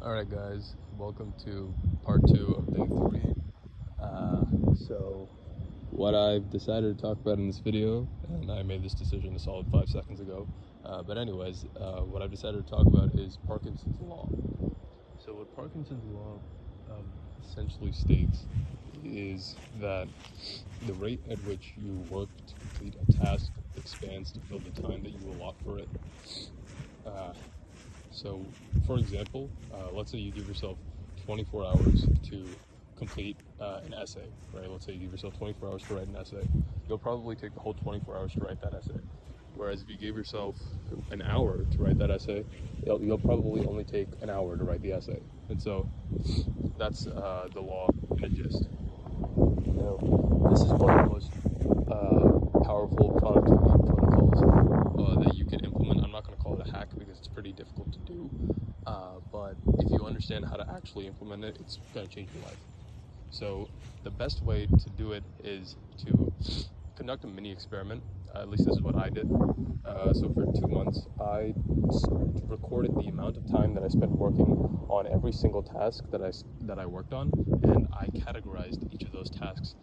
Alright guys, welcome to part 2 of day 3. So what I've decided to talk about in this video, and I made this decision a solid 5 seconds ago, what I've decided to talk about is Parkinson's law. So what Parkinson's law essentially states is that the rate at which you work to complete a task expands to fill the time that you allot for it. So, for example, let's say you give yourself 24 hours to complete an essay, right? Let's say you give yourself 24 hours to write an essay. You'll probably take the whole 24 hours to write that essay. Whereas if you gave yourself an hour to write that essay, you'll probably only take an hour to write the essay. And so that's the law in a gist. Now, this is one of the most powerful productivity protocols that you can implement. I'm not going to call it a hack because it's pretty difficult to do, but if you understand how to actually implement it, it's going to change your life. So the best way to do it is to conduct a mini experiment. At least this is what I did. So for 2 months, I recorded the amount of time that I spent working on every single task that I worked on, and I categorized each of those tasks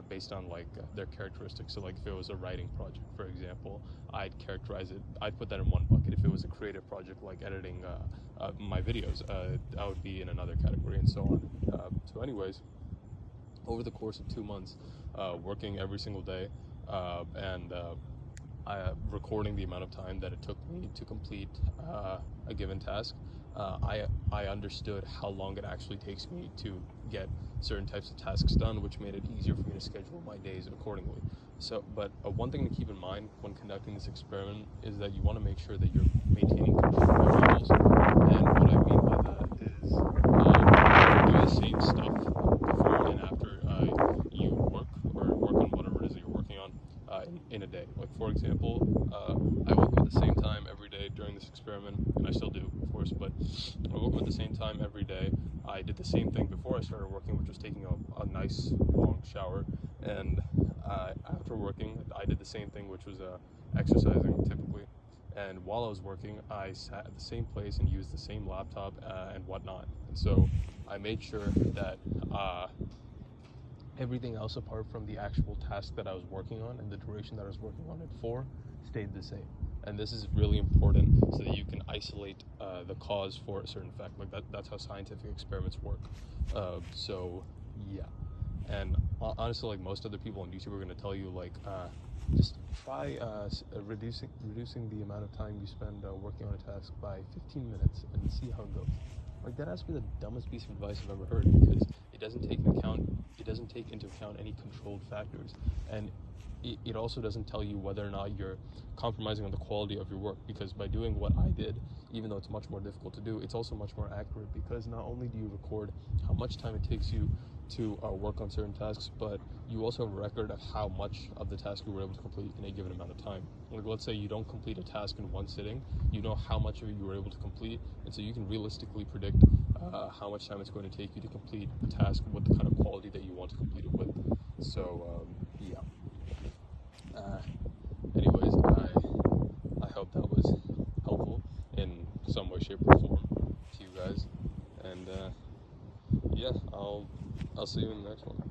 based on their characteristics. So if it was a writing project, for example, I'd characterize it. I'd put that in one bucket. If it was a creative project like editing my videos, I would be in another category, and so on. So anyways, over the course of 2 months, working every single day, and recording the amount of time that it took me to complete a given task, I understood how long it actually takes me to get certain types of tasks done, which made it easier for me to schedule my days accordingly. So, but one thing to keep in mind when conducting this experiment is that you want to make sure that you're maintaining control of your goals. And what I mean by that is do the same stuff before and after you work on whatever it is that you're working on in a day. Like, for example, I woke up at the same time every day during this experiment, and I still do, of course, but I woke up at the same time every day. I did the same thing before I started working, which was taking a nice long shower, and after working, I did the same thing, which was exercising typically. And while I was working, I sat at the same place and used the same laptop and whatnot. And so I made sure that everything else apart from the actual task that I was working on and the duration that I was working on it for stayed the same. And this is really important so that you can isolate the cause for a certain effect. That's how scientific experiments work. So yeah. And honestly, most other people on YouTube are going to tell you just try reducing the amount of time you spend working on a task by 15 minutes and see how it goes. That has to be the dumbest piece of advice I've ever heard, because it doesn't take into account any controlled factors, and it also doesn't tell you whether or not you're compromising on the quality of your work, because by doing what I did, even though it's much more difficult to do, it's also much more accurate, because not only do you record how much time it takes you to work on certain tasks, but you also have a record of how much of the task you were able to complete in a given amount of time. Let's say you don't complete a task in one sitting, you know how much of it you were able to complete, and so you can realistically predict how much time it's going to take you to complete a task with the kind of quality that you want to complete it with. So yeah. Anyways, I hope that was helpful in some way, shape, or form to you guys, and yeah, I'll see you in the next one.